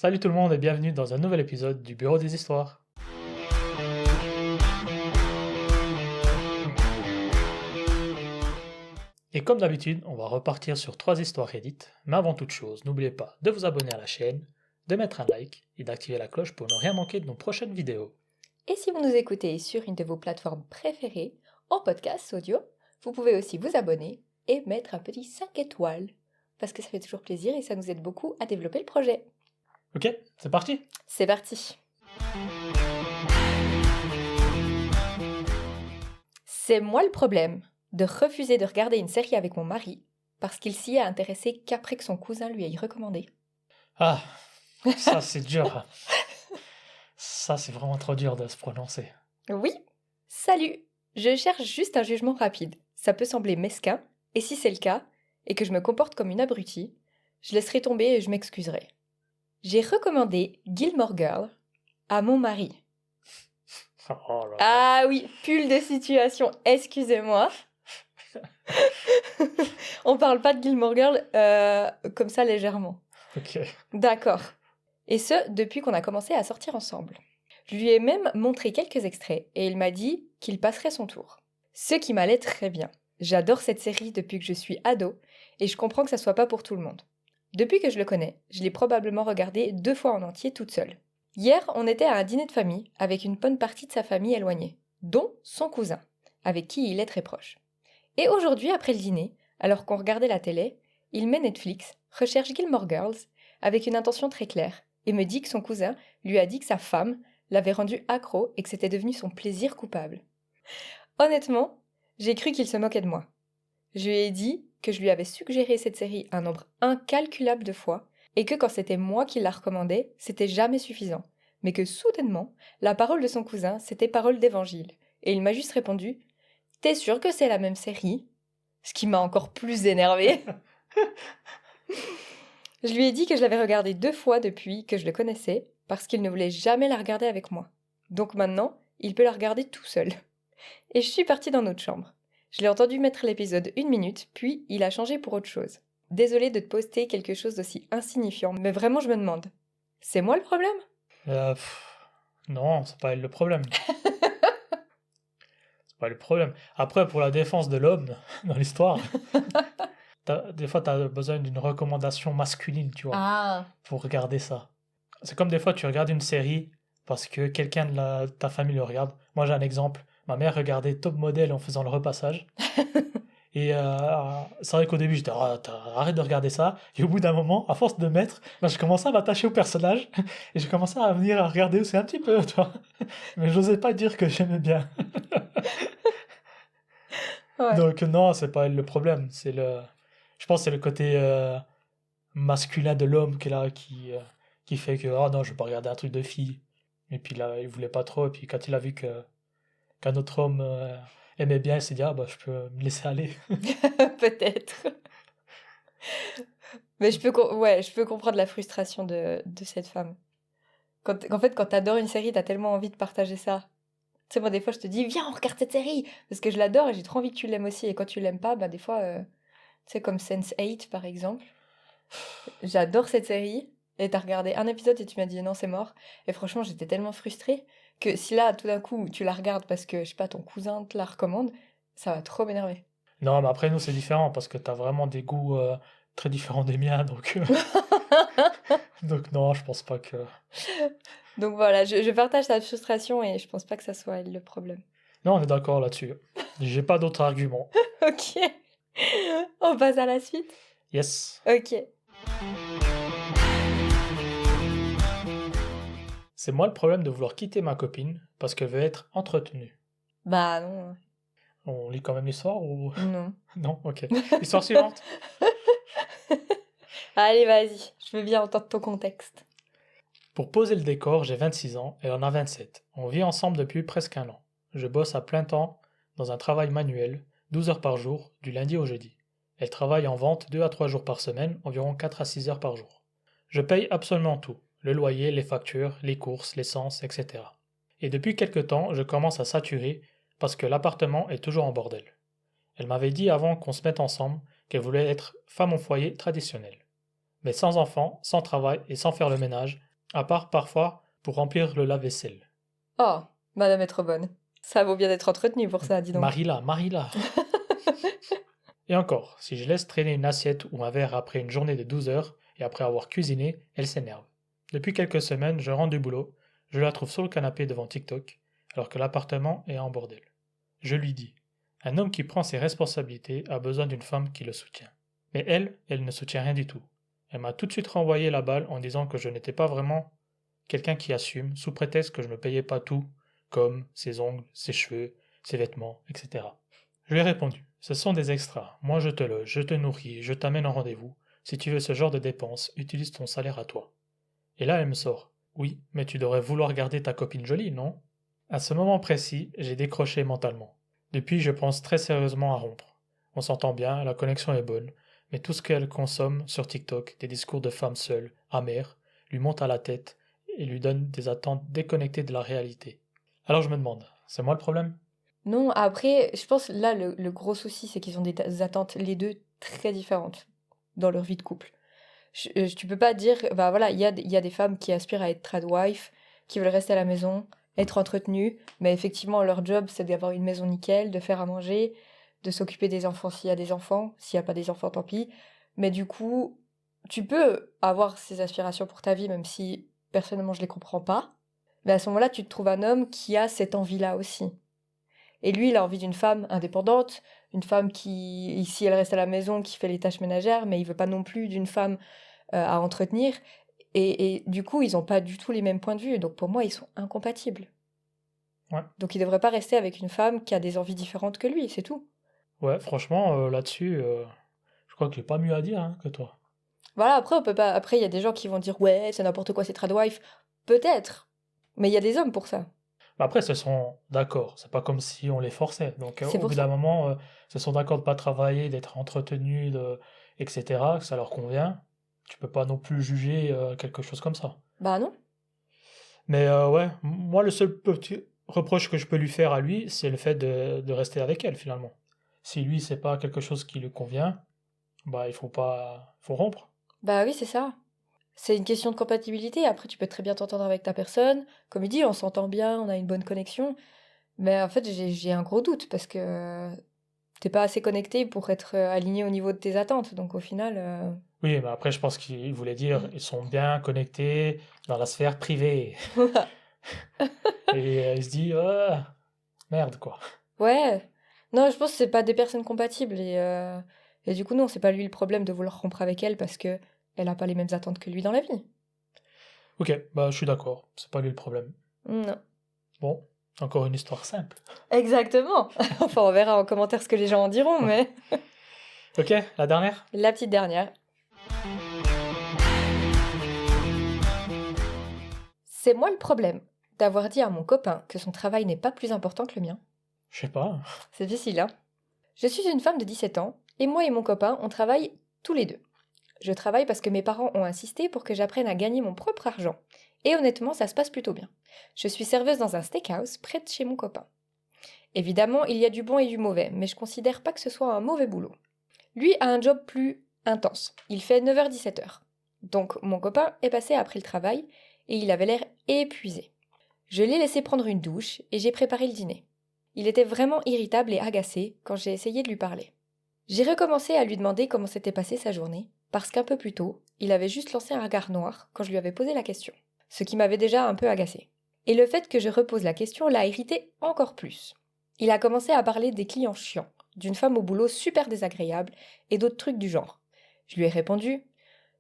Salut tout le monde et bienvenue dans un nouvel épisode du Bureau des Histoires. Et comme d'habitude, on va repartir sur 3 histoires Reddit, mais avant toute chose, n'oubliez pas de vous abonner à la chaîne, de mettre un like et d'activer la cloche pour ne rien manquer de nos prochaines vidéos. Et si vous nous écoutez sur une de vos plateformes préférées, en podcast audio, vous pouvez aussi vous abonner et mettre un petit 5 étoiles, parce que ça fait toujours plaisir et ça nous aide beaucoup à développer le projet. Ok, c'est parti. C'est parti. C'est moi le problème de refuser de regarder une série avec mon mari parce qu'il s'y est intéressé qu'après que son cousin lui ait recommandé. Ah, ça c'est dur. Ça c'est vraiment trop dur de se prononcer. Oui. Salut. Je cherche juste un jugement rapide. Ça peut sembler mesquin, et si c'est le cas, et que je me comporte comme une abrutie, je laisserai tomber et je m'excuserai. J'ai recommandé Gilmore Girl à mon mari. Oh là là. Ah oui, pull de situation, excusez-moi. On parle pas de Gilmore Girl comme ça légèrement. Ok. D'accord. Et ce, depuis qu'on a commencé à sortir ensemble. Je lui ai même montré quelques extraits et il m'a dit qu'il passerait son tour. Ce qui m'allait très bien. J'adore cette série depuis que je suis ado et je comprends que ça soit pas pour tout le monde. Depuis que je le connais, je l'ai probablement regardé 2 fois en entier toute seule. Hier, on était à un dîner de famille avec une bonne partie de sa famille éloignée, dont son cousin, avec qui il est très proche. Et aujourd'hui, après le dîner, alors qu'on regardait la télé, il met Netflix, recherche Gilmore Girls, avec une intention très claire, et me dit que son cousin lui a dit que sa femme l'avait rendu accro et que c'était devenu son plaisir coupable. Honnêtement, j'ai cru qu'il se moquait de moi. Je lui ai dit que je lui avais suggéré cette série un nombre incalculable de fois, et que quand c'était moi qui la recommandais, c'était jamais suffisant, mais que soudainement, la parole de son cousin, c'était parole d'évangile, et il m'a juste répondu « T'es sûr que c'est la même série ?» Ce qui m'a encore plus énervée. Je lui ai dit que je l'avais regardée 2 fois depuis que je le connaissais, parce qu'il ne voulait jamais la regarder avec moi. Donc maintenant, il peut la regarder tout seul. Et je suis partie dans notre chambre. Je l'ai entendu mettre l'épisode 1 minute, puis il a changé pour autre chose. Désolée de te poster quelque chose d'aussi insignifiant, mais vraiment je me demande. C'est moi le problème ? Non, c'est pas elle le problème. C'est pas le problème. Après, pour la défense de l'homme dans l'histoire, des fois t'as besoin d'une recommandation masculine, tu vois, Ah. pour regarder ça. C'est comme des fois tu regardes une série parce que quelqu'un de ta famille le regarde. Moi j'ai un exemple. Ma mère regardait Top Model en faisant le repassage. Et c'est vrai qu'au début j'étais arrête de regarder ça. Et au bout d'un moment, à force de mettre, ben, je commençais à m'attacher au personnage. Et j'ai commencé à venir à regarder aussi un petit peu, tu vois. Mais j'osais pas dire que j'aimais bien. Ouais. Donc non, c'est pas le problème. Je pense que c'est le côté masculin de l'homme qui fait que oh non, je vais pas regarder un truc de fille. Et puis là, il voulait pas trop. Et puis quand il a vu qu'un autre homme aimait bien, il s'est dit ah bah je peux me laisser aller. Peut-être. Mais je peux comprendre la frustration de cette femme. En fait, quand t'adores une série, t'as tellement envie de partager ça. Tu sais, moi, des fois, je te dis, viens, on regarde cette série, parce que je l'adore et j'ai trop envie que tu l'aimes aussi. Et quand tu l'aimes pas, bah, des fois, tu sais, comme Sense8, par exemple. J'adore cette série, et t'as regardé un épisode et tu m'as dit, non, c'est mort. Et franchement, j'étais tellement frustrée que si là, tout d'un coup, tu la regardes parce que, je sais pas, ton cousin te la recommande, ça va trop m'énerver. Non, mais après nous c'est différent parce que t'as vraiment des goûts très différents des miens. Donc non, je pense pas que. Donc voilà, je partage ta frustration et je pense pas que ça soit elle le problème. Non, on est d'accord là-dessus. J'ai pas d'autres arguments. Ok, on passe à la suite. Yes. Ok. C'est moi le problème de vouloir quitter ma copine parce qu'elle veut être entretenue. Bah non. On lit quand même l'histoire ou. Non. Non? Ok. Histoire suivante. Allez, vas-y, je veux bien entendre ton contexte. Pour poser le décor, j'ai 26 ans et elle en a 27. On vit ensemble depuis presque un an. Je bosse à plein temps dans un travail manuel, 12 heures par jour, du lundi au jeudi. Elle travaille en vente 2 à 3 jours par semaine, environ 4 à 6 heures par jour. Je paye absolument tout, le loyer, les factures, les courses, l'essence, etc. Et depuis quelque temps, je commence à saturer parce que l'appartement est toujours en bordel. Elle m'avait dit avant qu'on se mette ensemble qu'elle voulait être femme au foyer traditionnelle. Mais sans enfant, sans travail et sans faire le ménage, À part parfois pour remplir le lave-vaisselle. Oh, madame est trop bonne. Ça vaut bien d'être entretenue pour ça, dis donc. Marie-là, Marie-là. Et encore, si je laisse traîner une assiette ou un verre après une journée de 12 heures et après avoir cuisiné, elle s'énerve. Depuis quelques semaines, je rentre du boulot, je la trouve sur le canapé devant TikTok, alors que l'appartement est en bordel. Je lui dis, un homme qui prend ses responsabilités a besoin d'une femme qui le soutient. Mais elle ne soutient rien du tout. Elle m'a tout de suite renvoyé la balle en disant que je n'étais pas vraiment quelqu'un qui assume, sous prétexte que je ne payais pas tout, comme ses ongles, ses cheveux, ses vêtements, etc. Je lui ai répondu, ce sont des extras. Moi je te loge, je te nourris, je t'amène en rendez-vous. Si tu veux ce genre de dépenses, utilise ton salaire à toi. Et là elle me sort, oui, mais tu devrais vouloir garder ta copine jolie, non? À ce moment précis, j'ai décroché mentalement. Depuis, je pense très sérieusement à rompre. On s'entend bien, la connexion est bonne, mais tout ce qu'elle consomme sur TikTok, des discours de femmes seules, amères, lui monte à la tête et lui donne des attentes déconnectées de la réalité. Alors je me demande, c'est moi le problème? Non, après, je pense là, le gros souci, c'est qu'ils ont des attentes, les deux, très différentes dans leur vie de couple. Tu peux pas dire, bah voilà, il y a des femmes qui aspirent à être tradwife, qui veulent rester à la maison, être entretenues, mais effectivement, leur job, c'est d'avoir une maison nickel, de faire à manger, de s'occuper des enfants s'il y a des enfants, s'il y a pas des enfants, tant pis. Mais du coup, tu peux avoir ces aspirations pour ta vie, même si personnellement je les comprends pas. Mais à ce moment-là, tu te trouves un homme qui a cette envie-là aussi. Et lui, il a envie d'une femme indépendante, une femme qui, ici, elle reste à la maison, qui fait les tâches ménagères, mais il veut pas non plus d'une femme à entretenir. Et du coup, ils ont pas du tout les mêmes points de vue. Donc pour moi, ils sont incompatibles. Ouais. Donc il devrait pas rester avec une femme qui a des envies différentes que lui, c'est tout. Ouais, franchement, là-dessus, je crois que j'ai pas mieux à dire que toi. Voilà, après, on peut pas. Après, il y a des gens qui vont dire, ouais, c'est n'importe quoi, c'est tradwife. Peut-être. Mais il y a des hommes pour ça. Mais après, ce sont d'accord, c'est pas comme si on les forçait. Donc C'est au pour bout ça. d'un moment, ce sont d'accord de pas travailler, d'être entretenus, etc., que ça leur convient. Tu peux pas non plus juger quelque chose comme ça. Bah non. Mais ouais, moi, le seul petit reproche que je peux lui faire à lui, c'est le fait de rester avec elle, finalement. Si lui, c'est pas quelque chose qui lui convient, bah, il faut pas, faut rompre. Bah oui, c'est ça. C'est une question de compatibilité. Après, tu peux très bien t'entendre avec ta personne. Comme il dit, on s'entend bien, on a une bonne connexion. Mais en fait, j'ai un gros doute parce que t'es pas assez connecté pour être aligné au niveau de tes attentes. Donc au final, Oui, mais après, je pense qu'il voulait dire, ils sont bien connectés dans la sphère privée. Et il se dit, ah, merde, quoi. ouais. Non, je pense que c'est pas des personnes compatibles et du coup non, c'est pas lui le problème de vouloir rompre avec elle parce que elle a pas les mêmes attentes que lui dans la vie. Ok, bah, je suis d'accord, c'est pas lui le problème. Non. Bon, encore une histoire simple. Exactement. Enfin, on verra en commentaire ce que les gens en diront, Ouais. mais Ok, la dernière? la petite dernière. C'est moi le problème d'avoir dit à mon copain que son travail n'est pas plus important que le mien. Je sais pas. C'est difficile, hein? Je suis une femme de 17 ans, et moi et mon copain, on travaille tous les deux. Je travaille parce que mes parents ont insisté pour que j'apprenne à gagner mon propre argent. Et honnêtement, ça se passe plutôt bien. Je suis serveuse dans un steakhouse près de chez mon copain. Évidemment, il y a du bon et du mauvais, mais je considère pas que ce soit un mauvais boulot. Lui a un job plus intense. Il fait 9h-17h. Donc mon copain est passé après le travail et il avait l'air épuisé. Je l'ai laissé prendre une douche et j'ai préparé le dîner. Il était vraiment irritable et agacé quand j'ai essayé de lui parler. J'ai recommencé à lui demander comment s'était passée sa journée, parce qu'un peu plus tôt, il avait juste lancé un regard noir quand je lui avais posé la question, ce qui m'avait déjà un peu agacé. Et le fait que je repose la question l'a irrité encore plus. Il a commencé à parler des clients chiants, d'une femme au boulot super désagréable et d'autres trucs du genre. Je lui ai répondu: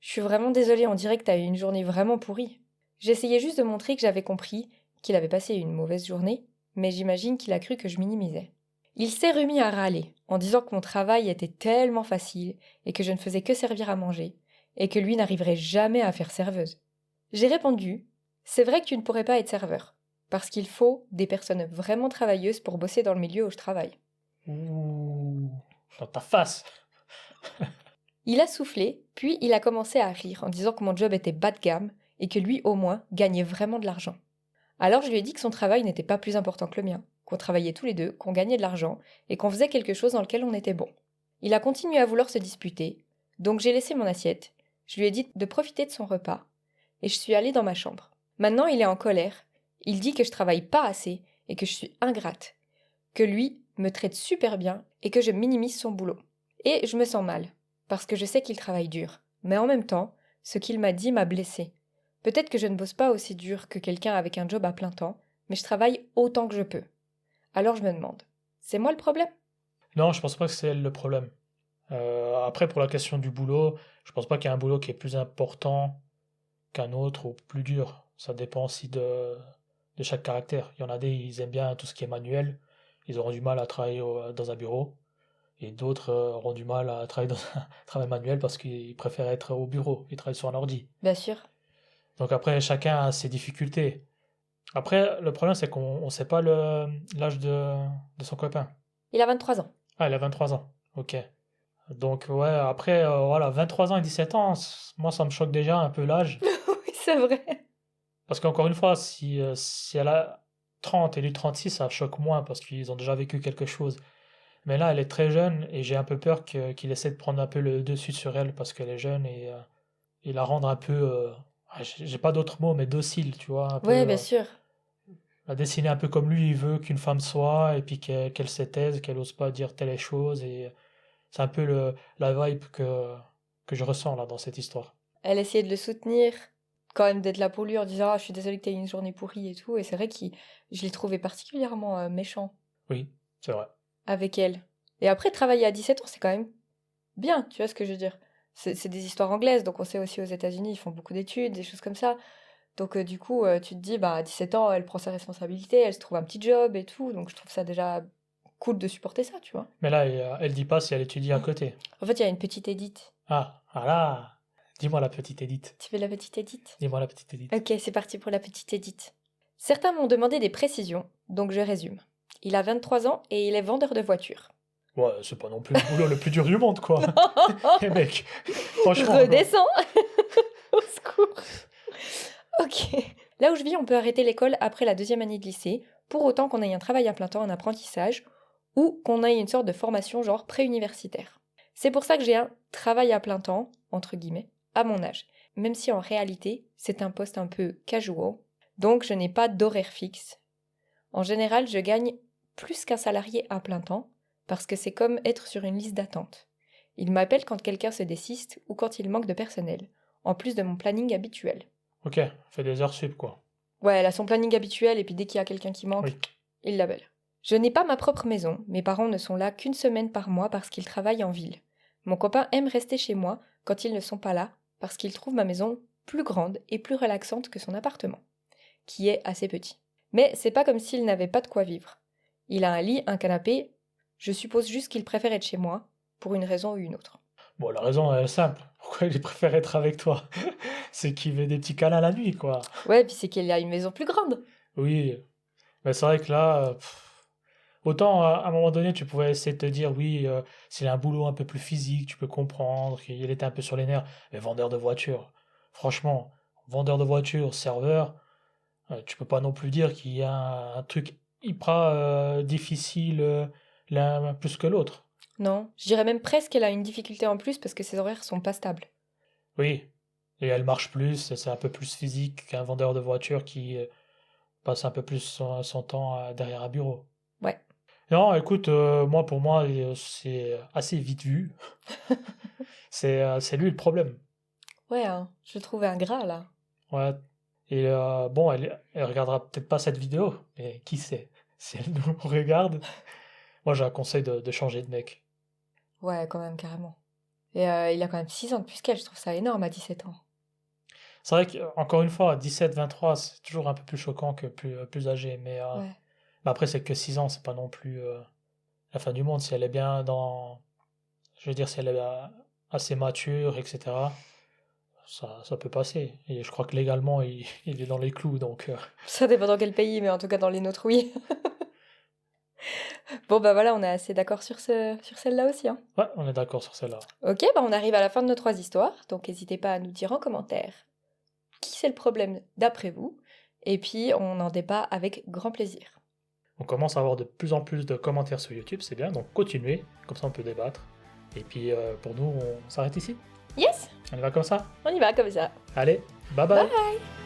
je suis vraiment désolée, on dirait que t'as eu une journée vraiment pourrie. J'essayais juste de montrer que j'avais compris qu'il avait passé une mauvaise journée, mais j'imagine qu'il a cru que je minimisais. Il s'est remis à râler, en disant que mon travail était tellement facile et que je ne faisais que servir à manger, et que lui n'arriverait jamais à faire serveuse. J'ai répondu: c'est vrai que tu ne pourrais pas être serveur, parce qu'il faut des personnes vraiment travailleuses pour bosser dans le milieu où je travaille. Ouh, dans ta face. Il a soufflé, puis il a commencé à rire en disant que mon job était bas de gamme et que lui, au moins, gagnait vraiment de l'argent. Alors je lui ai dit que son travail n'était pas plus important que le mien, qu'on travaillait tous les deux, qu'on gagnait de l'argent et qu'on faisait quelque chose dans lequel on était bon. Il a continué à vouloir se disputer, donc j'ai laissé mon assiette, je lui ai dit de profiter de son repas, et je suis allée dans ma chambre. Maintenant, il est en colère. Il dit que je travaille pas assez et que je suis ingrate. Que lui me traite super bien et que je minimise son boulot. Et je me sens mal, parce que je sais qu'il travaille dur. Mais en même temps, ce qu'il m'a dit m'a blessée. Peut-être que je ne bosse pas aussi dur que quelqu'un avec un job à plein temps, mais je travaille autant que je peux. Alors je me demande, c'est moi le problème? Non, je pense pas que c'est elle le problème. Après, pour la question du boulot, je pense pas qu'il y ait un boulot qui est plus important qu'un autre ou plus dur. Ça dépend aussi de chaque caractère. Il y en a des, ils aiment bien tout ce qui est manuel. Ils auront du mal à travailler dans un bureau. Et d'autres auront du mal à travailler dans un travail manuel parce qu'ils préfèrent être au bureau. Ils travaillent sur un ordi. Bien sûr. Donc après, chacun a ses difficultés. Après, le problème, c'est qu'on ne sait pas l'âge de son copain. Il a 23 ans. Ah, il a 23 ans. Ok. Donc ouais, après, voilà, 23 ans et 17 ans, moi, ça me choque déjà un peu l'âge. Oui, c'est vrai. Parce qu'encore une fois, si elle a 30 et lui 36, ça choque moins parce qu'ils ont déjà vécu quelque chose. Mais là, elle est très jeune et j'ai un peu peur qu'il essaie de prendre un peu le dessus sur elle parce qu'elle est jeune et la rendre un peu, j'ai pas d'autres mots, mais docile, tu vois, un peu, Ouais, bien sûr. la dessiner un peu comme lui, il veut qu'une femme soit et puis qu'elle se taise, qu'elle ose pas dire telle chose et c'est un peu la vibe que je ressens là dans cette histoire. Elle essayait de le soutenir, quand même d'être là pour lui en disant ah, je suis désolée que tu aies une journée pourrie et tout. Et c'est vrai que je l'ai trouvé particulièrement méchant Oui, c'est vrai. avec elle. Et après, travailler à 17 ans, c'est quand même bien, tu vois ce que je veux dire. C'est des histoires anglaises, donc on sait aussi aux États-Unis, ils font beaucoup d'études, des choses comme ça. Donc du coup, tu te dis, bah, à 17 ans, elle prend ses responsabilités, elle se trouve un petit job et tout. Donc je trouve ça déjà cool de supporter ça, tu vois. Mais là, elle dit pas si elle étudie à côté. En fait, il y a une petite Edith. Ah, voilà. Dis-moi la petite Edith. Tu fais la petite Edith? Dis-moi la petite Edith. Ok, c'est parti pour la petite Edith. Certains m'ont demandé des précisions, donc je résume. Il a 23 ans et il est vendeur de voitures. Ouais, c'est pas non plus le boulot le plus dur du monde, quoi. Eh mec, franchement. Redescends. Au secours. Ok. Là où je vis, on peut arrêter l'école après la 2e année de lycée, pour autant qu'on ait un travail à plein temps, un apprentissage, ou qu'on ait une sorte de formation genre préuniversitaire. C'est pour ça que j'ai un travail à plein temps, entre guillemets, à mon âge, même si en réalité, c'est un poste un peu casual, donc je n'ai pas d'horaire fixe. En général, je gagne plus qu'un salarié à plein temps, parce que c'est comme être sur une liste d'attente. Il m'appelle quand quelqu'un se désiste ou quand il manque de personnel, en plus de mon planning habituel. Ok, fait des heures sup, quoi. Ouais, elle a son planning habituel et puis dès qu'il y a quelqu'un qui manque, Oui. il l'appelle. Je n'ai pas ma propre maison, mes parents ne sont là qu'une semaine par mois parce qu'ils travaillent en ville. Mon copain aime rester chez moi quand ils ne sont pas là parce qu'il trouve ma maison plus grande et plus relaxante que son appartement, qui est assez petit. Mais c'est pas comme s'il n'avait pas de quoi vivre. Il a un lit, un canapé, je suppose juste qu'il préfère être chez moi, pour une raison ou une autre. Bon, la raison elle est simple. Pourquoi il préfère être avec toi? C'est qu'il veut des petits câlins la nuit, quoi. Ouais, puis c'est qu'il a une maison plus grande. Oui, mais c'est vrai que là, autant à un moment donné, tu pouvais essayer de te dire, oui, s'il a un boulot un peu plus physique, tu peux comprendre qu'il était un peu sur les nerfs. Mais vendeur de voitures, franchement, vendeur de voitures, serveur, tu peux pas non plus dire qu'il y a un truc hyper difficile l'un plus que l'autre. Non, je dirais même presque qu'elle a une difficulté en plus parce que ses horaires sont pas stables. Oui, et elle marche plus, c'est un peu plus physique qu'un vendeur de voitures qui passe un peu plus son temps derrière un bureau. Ouais. Non, écoute, moi pour moi, c'est assez vite vu. C'est lui le problème. Ouais, hein, je le trouvais ingrat là. Ouais. Et bon, elle regardera peut-être pas cette vidéo, mais qui sait? Si elle nous regarde, moi j'ai un conseil de changer de mec. Ouais, quand même, carrément. Et il a quand même 6 ans de plus qu'elle, je trouve ça énorme à 17 ans. C'est vrai qu'encore une fois, 17, 23, c'est toujours un peu plus choquant que plus âgé. Ouais. Mais après, c'est que 6 ans, c'est pas non plus la fin du monde. Si elle est bien dans. Je veux dire, si elle est assez mature, etc., ça peut passer. Et je crois que légalement, il est dans les clous. Donc, Ça dépend dans quel pays, mais en tout cas dans les nôtres, oui. Bon, bah voilà, on est assez d'accord sur celle-là aussi, hein. ouais, on est d'accord sur celle-là. Ok, bah on arrive à la fin de nos 3 histoires, donc n'hésitez pas à nous dire en commentaire qui c'est le problème d'après vous, et puis on en débat avec grand plaisir. On commence à avoir de plus en plus de commentaires sur YouTube, c'est bien. Donc, continuez. Comme ça, on peut débattre. Et puis, pour nous, on s'arrête ici. Yes! On y va comme ça? On y va comme ça. Allez, bye bye. Bye.